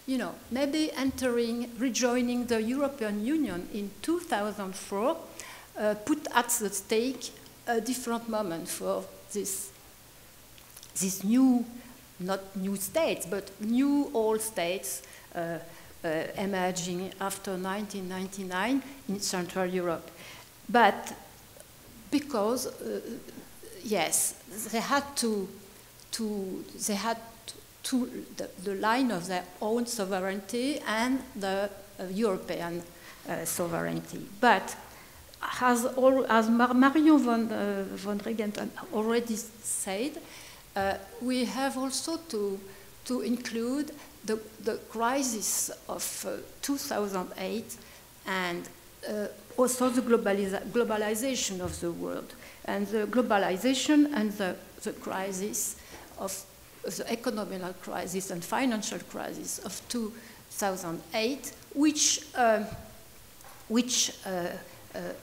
you know, maybe rejoining the European Union in 2004, put at the stake a different moment for this new, not new states, but new old states emerging after 1999 in Central Europe. But because, yes, they had the line of their own sovereignty and the European sovereignty. But as Marion von Regent already said, we have also to include the crisis of 2008 and also the globalization of the world, and the globalization and the crisis of the economic crisis and financial crisis of 2008,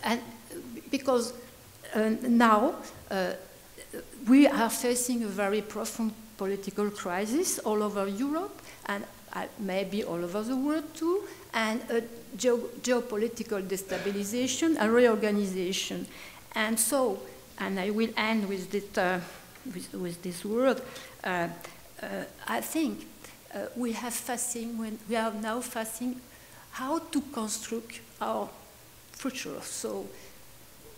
and because now we are facing a very profound political crisis all over Europe and maybe all over the world too, and a geopolitical destabilization and reorganization. And so, and I will end with this word, I think we are now facing how to construct our future. So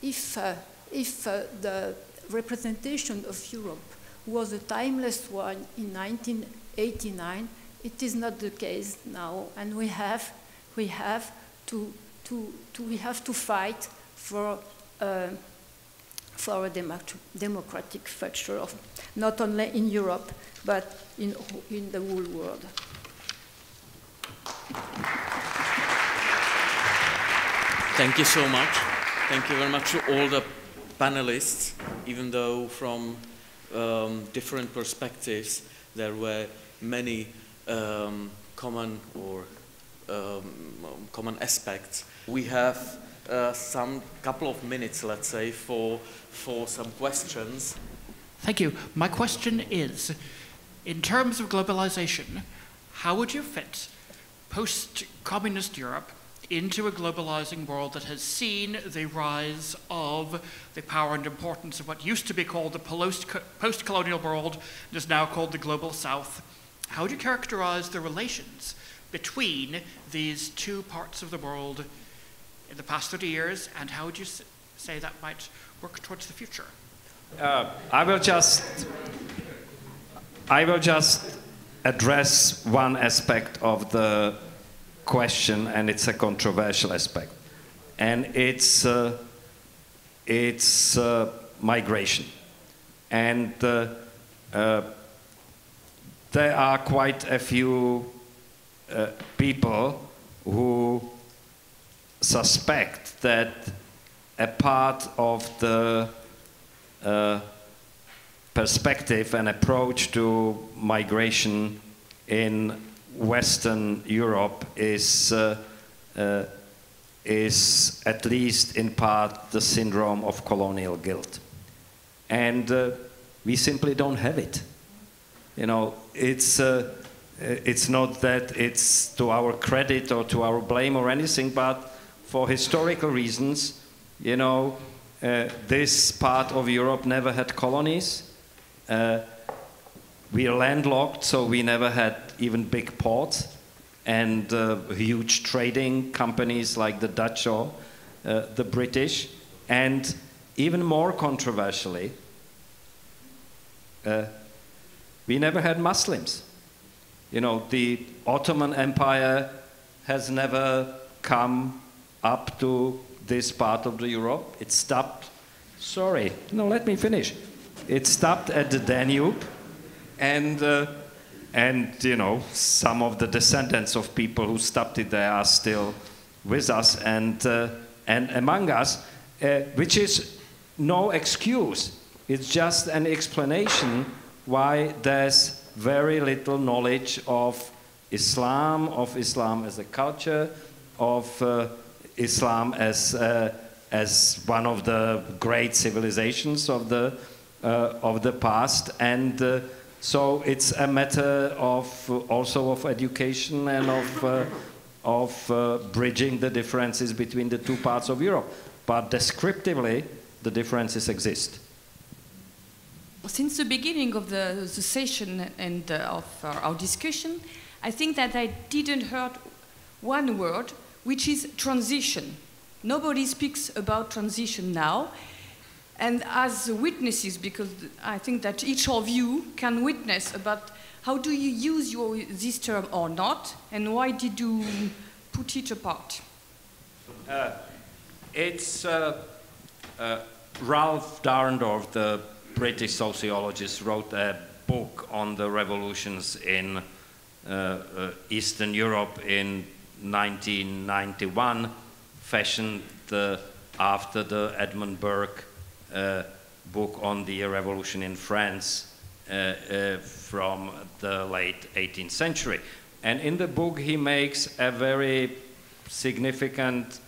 if the representation of Europe was a timeless one in 1989, it is not the case now, and we have to fight for a democratic future, not only in Europe but in the whole world. Thank you so much. Thank you very much to all the panelists, even though from different perspectives there were many common aspects. We have some couple of minutes, let's say, for some questions. Thank you. My question is, in terms of globalization, how would you fit post-communist Europe into a globalizing world that has seen the rise of the power and importance of what used to be called the post-colonial world and is now called the global south? How would you characterize the relations between these two parts of the world in the past 30 years, and how would you say that might work towards the future? I will just address one aspect of the question, and it's a controversial aspect, and it's migration. And there are quite a few people who suspect that a part of the perspective and approach to migration in Western Europe is at least in part the syndrome of colonial guilt. And we simply don't have it. You know, it's not that it's to our credit or to our blame or anything, but for historical reasons, you know, this part of Europe never had colonies. We are landlocked, so we never had even big ports and huge trading companies like the Dutch or the British. And even more controversially, we never had Muslims. You know, the Ottoman Empire has never come up to this part of the Europe. It stopped, sorry, no, let me finish. It stopped at the Danube, and you know, some of the descendants of people who stopped it there are still with us and among us, which is no excuse It's just an explanation why there's very little knowledge of Islam as a culture, of Islam as one of the great civilizations of the past, and so it's a matter of also of education and of bridging the differences between the two parts of Europe. But descriptively, the differences exist. Since the beginning of the session and of our discussion, I think that I didn't hear one word, which is transition. Nobody speaks about transition now. And as witnesses, because I think that each of you can witness about how do you use this term or not, and why did you put it apart? It's Ralph Dahrendorf, the British sociologist, wrote a book on the revolutions in Eastern Europe in 1991, fashioned after the Edmund Burke book on the revolution in France from the late 18th century. And in the book he makes a very significant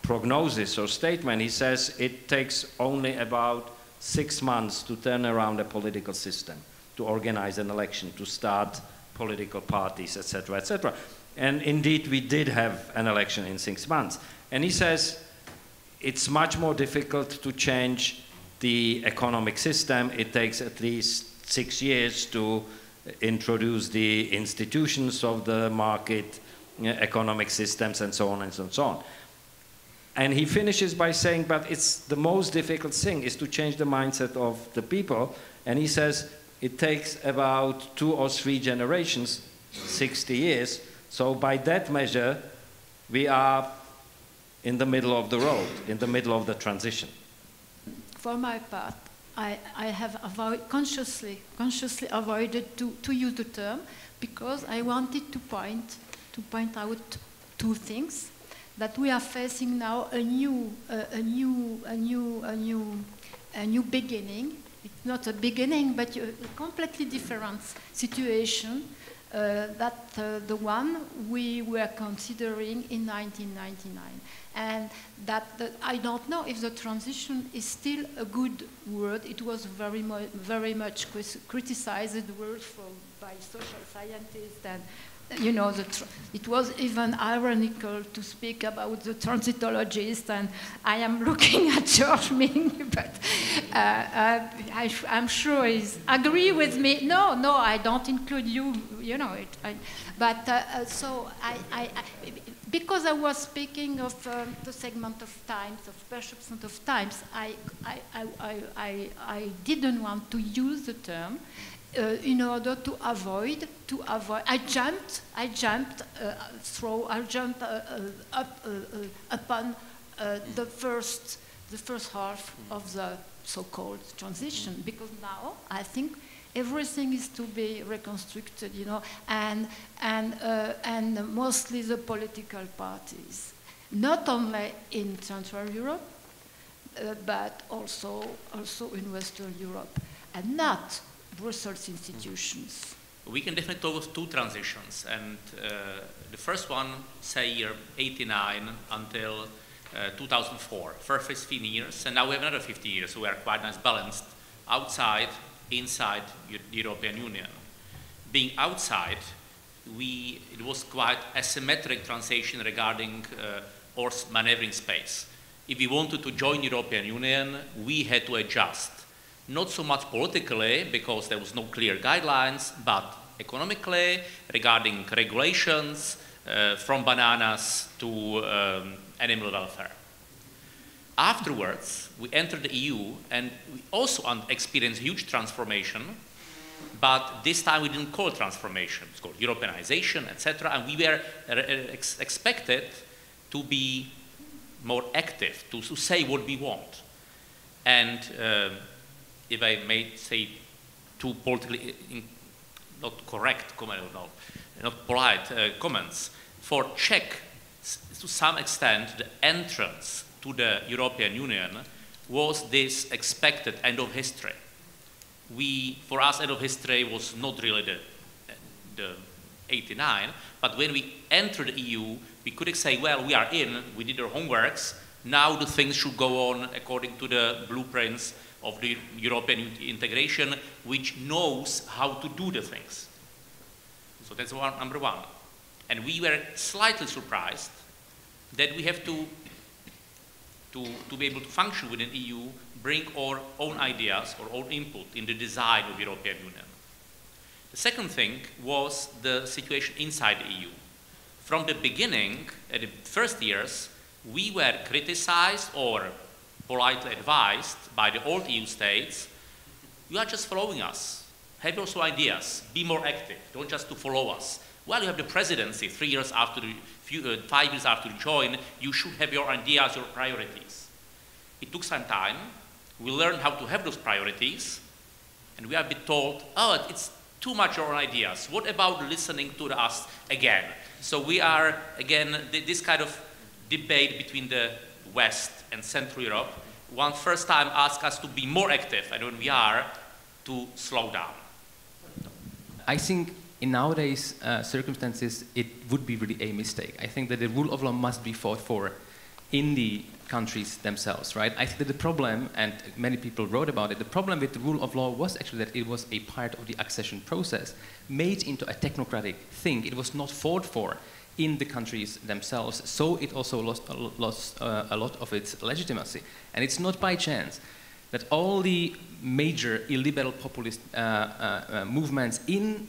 prognosis or statement. He says it takes only about 6 months to turn around a political system, to organize an election, to start political parties, etc., etc. And indeed we did have an election in 6 months. And he says it's much more difficult to change the economic system. It takes at least 6 years to introduce the institutions of the market, economic systems, and so on and so on. And he finishes by saying, but it's the most difficult thing is to change the mindset of the people. And he says it takes about 2 or 3 generations, 60 years. So by that measure, we are in the middle of the road, in the middle of the transition. For my part, I have consciously avoided to use the term because I wanted to point out 2 things. That we are facing now a new beginning. It's not a beginning, but a completely different situation that the one we were considering in 1999. And that I don't know if the transition is still a good word. It was very much criticized word by social scientists, and you know, it was even ironical to speak about the transitologist, and I am looking at George Ming, but I'm sure he's agree with me. No, I don't include you, you know it. So because I was speaking of the segment of times, of perception of times, I didn't want to use the term in order to avoid. I jumped up upon the first half of the so-called transition, because now I think everything is to be reconstructed, you know, and mostly the political parties, not only in Central Europe, but also in Western Europe, and not Brussels institutions. We can definitely talk of 2 transitions, and the first one, say year 89 until 2004, first 15 years, and now we have another 50 years, so we are quite nice balanced, outside, inside the European Union. Being outside, it was quite asymmetric transition regarding our maneuvering space. If we wanted to join the European Union, we had to adjust. Not so much politically, because there was no clear guidelines, but economically, regarding regulations, from bananas to animal welfare. Afterwards, we entered the EU, and we also experienced huge transformation, but this time we didn't call it transformation. It's called Europeanization, etc., and we were expected to be more active, to say what we want. And if I may say 2 politically not correct comments, not polite comments, for Czech, to some extent, the entrance to the European Union was this expected end of history. For us, end of history was not really the 89, but when we entered the EU, we could say, well, we are in, we did our homeworks, now the things should go on according to the blueprints of the European integration, which knows how to do the things. So that's number one. And we were slightly surprised that we have to be able to function within the EU, bring our own ideas or own input in the design of the European Union. The second thing was the situation inside the EU. From the beginning, at the first years, we were criticized or politely advised by the old EU states, you are just following us. Have also ideas, be more active, don't just to follow us. While you have the presidency 5 years after you join, you should have your ideas, your priorities. It took some time. We learned how to have those priorities, and we have been told, oh, it's too much your ideas. What about listening to us again? So we are, again, this kind of debate between the West and Central Europe, one first time asked us to be more active, and when we are, to slow down. I think in nowadays circumstances, it would be really a mistake. I think that the rule of law must be fought for in the countries themselves, right? I think that the problem, and many people wrote about it, the problem with the rule of law was actually that it was a part of the accession process, made into a technocratic thing. It was not fought for in the countries themselves, so it also lost a lot of its legitimacy. And it's not by chance that all the major illiberal populist movements in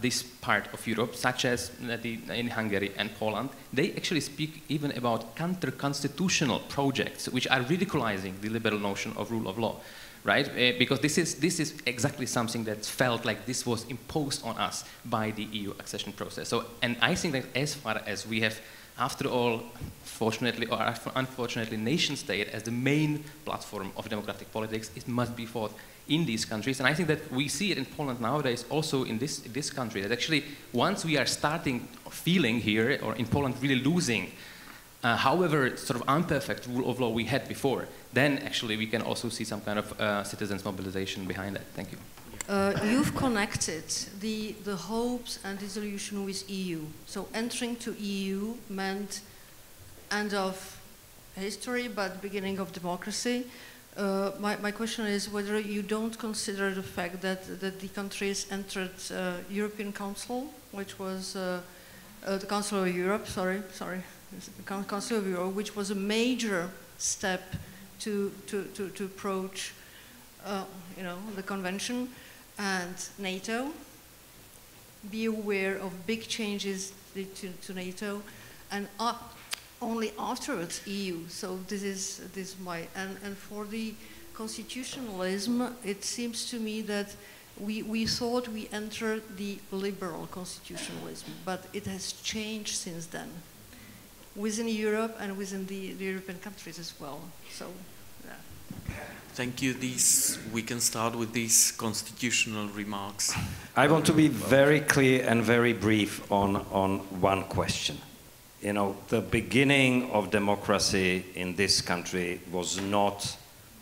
this part of Europe, such as in Hungary and Poland, they actually speak even about counter-constitutional projects which are ridiculizing the liberal notion of rule of law, right? Because this is exactly something that felt like this was imposed on us by the EU accession process. So, and I think that as far as we have, after all, fortunately or unfortunately, nation state as the main platform of democratic politics, it must be fought in these countries. And I think that we see it in Poland nowadays, also in this country, that actually once we are starting feeling here, or in Poland really losing, however sort of imperfect rule of law we had before, then actually we can also see some kind of citizens mobilization behind that. Thank you. You've connected the hopes and dissolution with EU. So entering to EU meant end of history, but beginning of democracy. My question is whether you don't consider the fact that the countries entered European Council, which was the Council of Europe, sorry, the Council of Europe, which was a major step to approach, the convention, and NATO. Be aware of big changes to NATO, and only afterwards EU. So this is my, and for the constitutionalism, it seems to me that we thought we entered the liberal constitutionalism, but it has changed since then, within Europe and within the European countries as well. So, yeah. Thank you. We can start with these constitutional remarks. I want to be very clear and very brief on one question. You know, the beginning of democracy in this country was not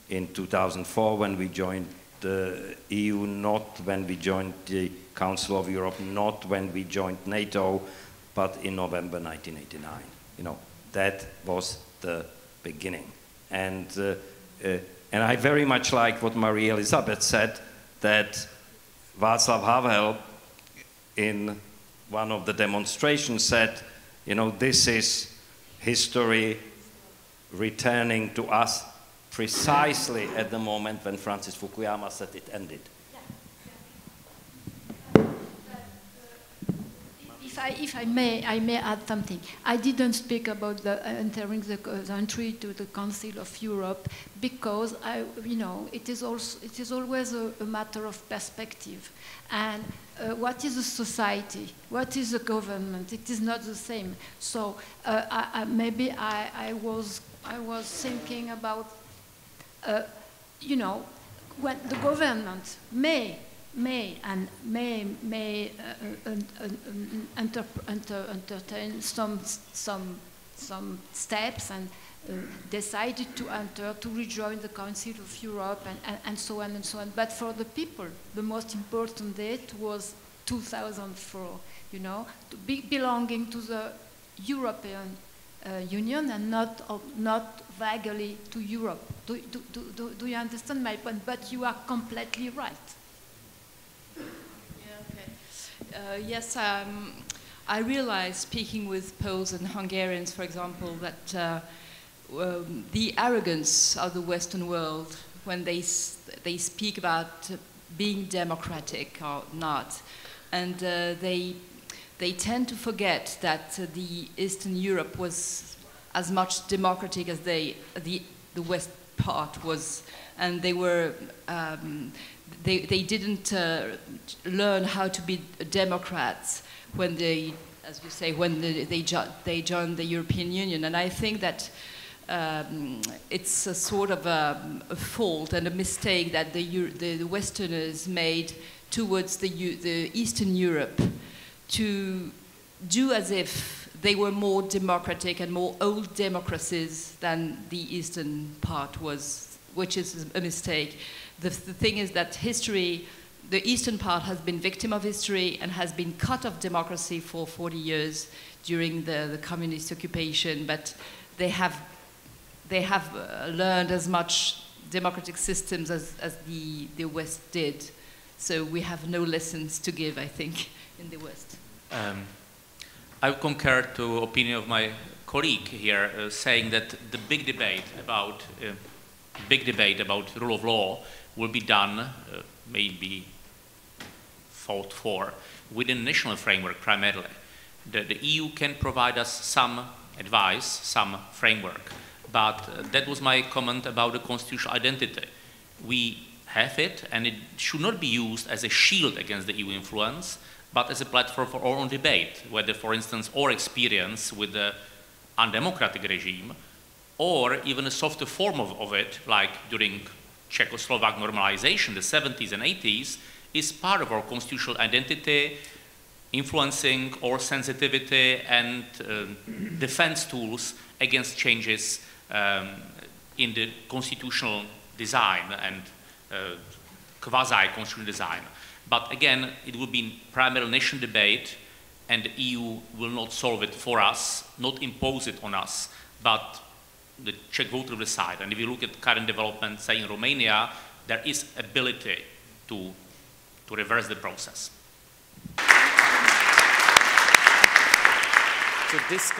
in 2004 when we joined the EU, not when we joined the Council of Europe, not when we joined NATO, but in November 1989. You know, that was the beginning. And I very much like what Marie Elizabeth said, that Václav Havel in one of the demonstrations said, you know, this is history returning to us precisely at the moment when Francis Fukuyama said it ended. If I may add something. I didn't speak about the entering the entry to the Council of Europe because it is always a matter of perspective. And what is a society? What is a government? It is not the same. So maybe I was thinking about when the government may entertain some steps and decided to enter, to rejoin the Council of Europe, and so on and so on. But for the people, the most important date was 2004, you know, to be belonging to the European Union and not vaguely to Europe. Do you understand my point? But you are completely right. Yeah, okay. Yes, I realize, speaking with Poles and Hungarians, for example, that the arrogance of the Western world when they speak about being democratic or not, and they tend to forget that the Eastern Europe was as much democratic as the West part was, and they were they didn't learn how to be Democrats when they, as you say, when they joined the European Union. And I think that it's a sort of a fault and a mistake that the Westerners made towards the Eastern Europe, to do as if they were more democratic and more old democracies than the Eastern part was, which is a mistake. The thing is that history, the Eastern part has been victim of history and has been cut off democracy for 40 years during the communist occupation, but they have learned as much democratic systems as the West did. So we have no lessons to give, I think, in the West. I concur to opinion of my colleague here, saying that the big debate about rule of law will be done, maybe fought for, within national framework primarily. The EU can provide us some advice, some framework, but that was my comment about the constitutional identity. We have it, and it should not be used as a shield against the EU influence, but as a platform for our own debate, whether, for instance, our experience with the undemocratic regime, or even a softer form of it, like during Czechoslovak normalization, the 70s and 80s, is part of our constitutional identity, influencing our sensitivity and defense tools against changes in the constitutional design and quasi-constitutional design. But again, it will be primarily national debate, and the EU will not solve it for us, not impose it on us, but the Czech voter will decide. And if you look at current development, say in Romania, there is ability to reverse the process. So this